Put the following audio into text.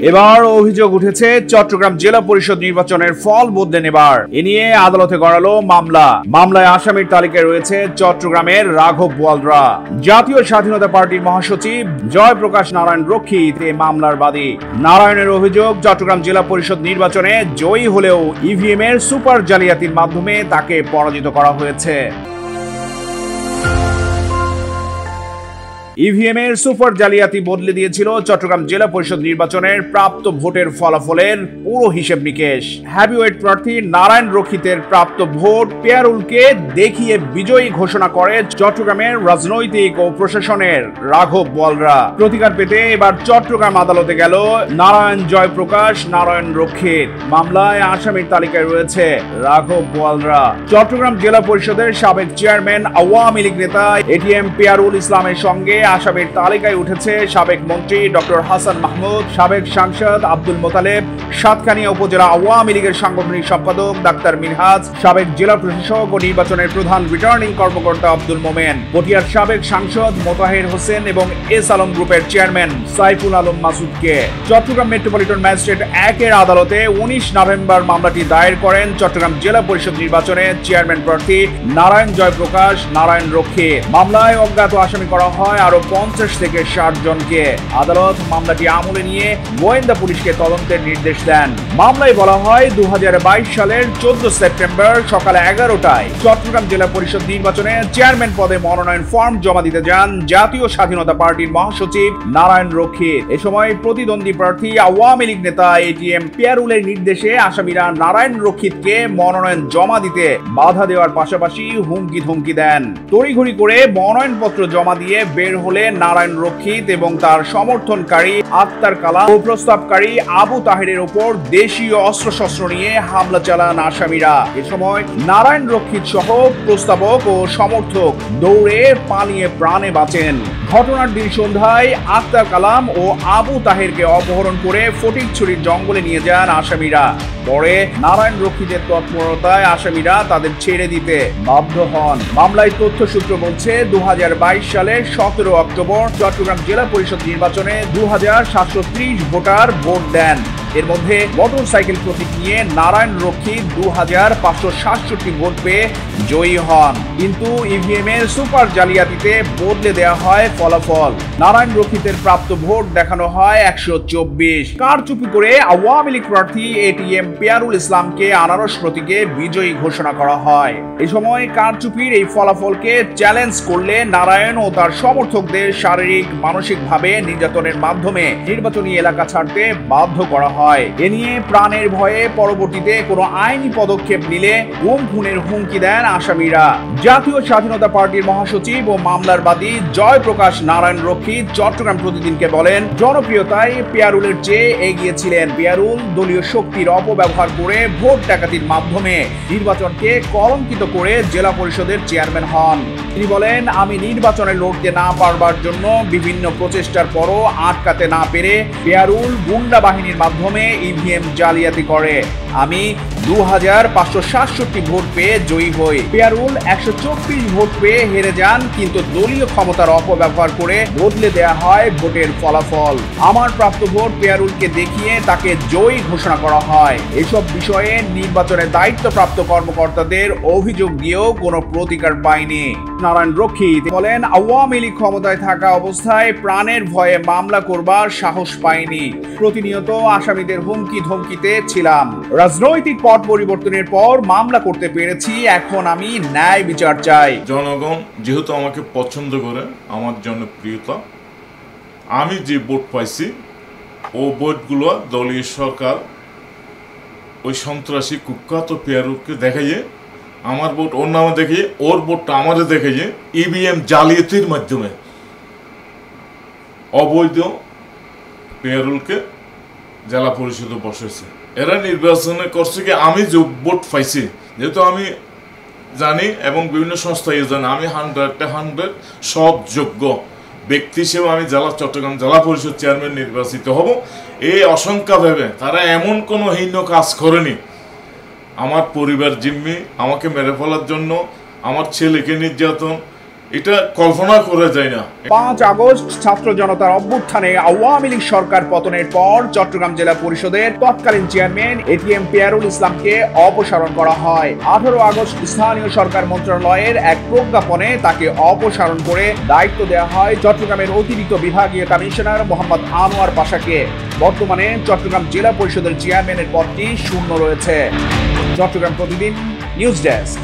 এবার অভিযোগ উঠেছে চট্টগ্রাম জেলা পরিষদ নির্বাচনের ফল বদলে নেবার। এ নিয়ে আদালতে গড়ালো মামলায় আসামির তালিকায় রয়েছে চট্টগ্রামের রাঘব বোয়ালরা। জাতীয় স্বাধীনতা পার্টির মহাসচিব জয়প্রকাশ নারায়ণ রক্ষিত এই মামলার বাদী। নারায়ণের অভিযোগ, চট্টগ্রাম জেলা পরিষদ নির্বাচনে জয়ী হলেও ইভিএম এর সুপার জালিয়াতির মাধ্যমে তাকে পরাজিত করা হয়েছে। ইভিএম এর সুপার জালিয়াতি বদলে দিয়েছিল চট্টগ্রাম জেলা পরিষদ নির্বাচনের প্রাপ্ত ভোটের ফলাফলের পুরো হিসেব নিকেশ। হ্যাভিওয়েট প্রার্থী নারায়ণ রক্ষিতের প্রাপ্ত ভোট পেয়ারুলকে দেখিয়ে বিজয়ী ঘোষণা করে চট্টগ্রামের রাজনৈতিক ও প্রশাসনের রাঘব বোয়ালরা। প্রতিকার পেতে এবার চট্টগ্রাম আদালতে গেল জয়প্রকাশ নারায়ণ রক্ষিত। মামলায় আসামির তালিকায় রয়েছে রাঘব বোয়ালরা। চট্টগ্রাম জেলা পরিষদের সাবেক চেয়ারম্যান আওয়ামী লীগ নেতা এটিএম পেয়ারুল ইসলামের সঙ্গে আসামির তালিকায় উঠেছে সাবেক মন্ত্রী ডক্টর হাসান মাহমুদ, সাবেক সাংসদ আব্দুল মোতালেব, সাতকানিয়া উপজেলা আওয়ামী লীগের সাংগঠনিক সম্পাদক ডাক্তার মিনহাজ, সাবেক জেলা প্রশাসক ও নির্বাচনের প্রধান রিটার্নিং কর্মকর্তা আব্দুল মোমেন, পটিয়ার সাবেক সাংসদ মোতাহের হোসেন এবং এস আলম গ্রুপের চেয়ারম্যান সাইফুল আলম মাসুদকে। চট্টগ্রাম মেট্রোপলিটন ম্যাজিস্ট্রেট 1-এর আদালতে 19 নভেম্বর মামলাটি দায়ের করেন চট্টগ্রাম জেলা পরিষদ নির্বাচনে চেয়ারম্যান প্রার্থী জয়প্রকাশ নারায়ণ রক্ষিত। মামলায় অজ্ঞাত আসামি করা হয় আরো 50 থেকে 60 জনকে। আদালত মামলাটি আমলে নিয়ে গোয়েন্দা পুলিশকে তদন্তের নির্দেশ দেন। মামলায় বলা হয় 2022 সালের 14 সেপ্টেম্বর সকাল 11টায় চট্টগ্রাম জেলা পরিষদ নির্বাচনে চেয়ারম্যান পদে মনোনয়ন ফর্ম জমা দিতে যান জাতীয় স্বাধীনতা পার্টির মহাসচিব নারায়ণ রক্ষিত। এ সময় প্রতিদ্বন্দ্বী প্রার্থী আওয়ামী লীগ নেতা এটিএম পেয়ারুলের নির্দেশে আসামিরা নারায়ণ রক্ষিতকে মনোনয়ন জমা দিতে বাধা দেওয়ার পাশাপাশি হুমকি ধমকি দেন। তড়িঘড়ি করে মনোনয়নপত্র জমা দিয়ে বের হলে নারায়ণ রক্ষিত এবং তার সমর্থনকারী আক্তার কালাম ও প্রস্তাবকারী আবু তাহেরের উপর দেশীয় অস্ত্রশস্ত্র নিয়ে হামলা চালান আসামিরা। এ সময় নারায়ণ রক্ষিত সহ প্রস্তাবক ও সমর্থক দৌড়ে পালিয়ে প্রাণে বাঁচেন। ঘটনার দিন সন্ধ্যায় আক্তার কালাম ও আবু তাহেরকে অপহরণ করে ফটিকছড়ির জঙ্গলে নিয়ে যান আসামিরা। পরে নারায়ণ রক্ষিতের তৎপরতায় আসামিরা তাদের ছেড়ে দিতে বাধ্য হন। মামলায় তথ্যসূত্র বলছে 2022 সালের 17 অক্টোবর চট্টগ্রাম জেলা পরিষদ নির্বাচনে 2730 ভোটার ভোট দেন। এর মধ্যে মোটরসাইকেল প্রতীক নিয়ে নারায়ণ রক্ষিত 2567 ভোট পেয়ে জয়ী হন। কিন্তু ইভিএম এর সুপার জালিয়াতিতে বদলে দেওয়া হয় ফলাফল। নারায়ণ রক্ষিতের প্রাপ্ত ভোট দেখানো হয় 124। কারচুপি করে আওয়ামী লীগ প্রার্থী এটিএম পেয়ারুল ইসলামকে আনারস প্রতীকে বিজয়ী ঘোষণা করা হয়। এই সময় কারচুপির এই ফলাফলকে চ্যালেঞ্জ করলে নারায়ণ ও তার সমর্থকদের শারীরিক মানসিকভাবে নির্যাতনের মাধ্যমে নির্বাচনী এলাকা ছাড়তে বাধ্য করা হয়। এ নিয়ে প্রাণের ভয়ে পরবর্তীতে কোনো আইনি পদক্ষেপ নিলে গুম খুনের হুমকি দেন আসামিরা। জাতীয় স্বাধীনতা পার্টির মহাসচিব ও মামলার বাদী জয়প্রকাশ নারায়ণ রক্ষিত চট্টগ্রাম প্রতিদিনকে বলেন, জনপ্রিয়তায় পেয়ারুলের চেয়ে এগিয়ে ছিলেন। পেয়ারুল দলীয় শক্তির অপব্যবহার করে ভোট ডাকাতির মাধ্যমে নির্বাচনকে কলঙ্কিত করে জেলা পরিষদের চেয়ারম্যান হন। তিনি বলেন, আমি নির্বাচনে লড়তে না পারবার জন্য বিভিন্ন প্রচেষ্টার পরও আটকাতে না পেরে পেয়ারুল গুন্ডা বাহিনীর মাধ্যমে ইভিএম জালিয়াতি করে। আমি 2567 ভোট পেয়ে জয়ী হই। পেয়ারুল 124 ভোট পেয়ে হেরে যান, কিন্তু দলীয় ক্ষমতার অপব্যবহার করে বদলে দেয়া হয় ভোটের ফলাফল। আমার প্রাপ্ত ভোট পেয়ারুলকে দেখিয়ে তাকে জয়ী ঘোষণা করা হয়। এসব বিষয়ে নির্বাচনের দায়িত্বপ্রাপ্ত কর্মকর্তাদের অভিযোগ দিয়েও কোনো প্রতিকার পায়নি। নারায়ণ রক্ষিত বলেন, আওয়ামী লীগ ক্ষমতায় থাকা অবস্থায় প্রাণের ভয়ে মামলা করবার সাহস পাইনি। প্রতিনিয়ত আসামিদের হুমকি ধমকিতে ছিলাম। রাজনৈতিক পট পরিবর্তনের পর মামলা করতে পেরেছি। এখন আমি ন্যায় বিচার চাই। জনগণ যেহেতু আমাকে পছন্দ করে, আমার জনপ্রিয়তা, আমি যে ভোট পাইছি ও ভোটগুলো দলীয় সরকার ওই সন্ত্রাসী কুখ্যাত পেয়ারুলকে দেখাইয়ে আমার ভোট ওর নামে দেখিয়ে ওর ভোটটা আমারে দেখাইয়ে ইভিএম জালিয়াতির মাধ্যমে অবৈধ পেয়ারুলকে জেলা পরিষদে বসেছে। এরা নির্বাচনে করছে কি আমি যে ভোট পাইছি, যেহেতু আমি জানি এবং বিভিন্ন সংস্থা জানে আমি 100 সৎ যোগ্য ব্যক্তি হিসেবে আমি চট্টগ্রাম জেলা পরিষদ চেয়ারম্যান নির্বাচিত হব, এই আশঙ্কা ভেবে তারা এমন কোনো হীন কাজ করেনি। আমার পরিবার জিম্মি, আমাকে মেরে ফেলার জন্য, আমার ছেলেকে নির্যাতন, এটা কল্পনা করা যায় না। 5 আগস্ট ছাত্র জনতার অভ্যুত্থানে আওয়ামী লীগ সরকার পতনের পর চট্টগ্রাম জেলা পরিষদের তৎকালীন চেয়ারম্যান এটিএম পেয়ারুল ইসলামকে অপসারণ করা হয়। 18 আগস্ট স্থানীয় সরকার মন্ত্রণালয়ের এক প্রজ্ঞাপনে তাকে অপসারণ করে দায়িত্ব দেওয়া হয় চট্টগ্রামের অতিরিক্ত বিভাগীয় কমিশনার মোহাম্মদ আনোয়ার পাশাকে। বর্তমানে চট্টগ্রাম জেলা পরিষদের চেয়ারম্যানের পদটি শূন্য রয়েছে। চট্টগ্রাম প্রতিদিন নিউজ ডেস্ক।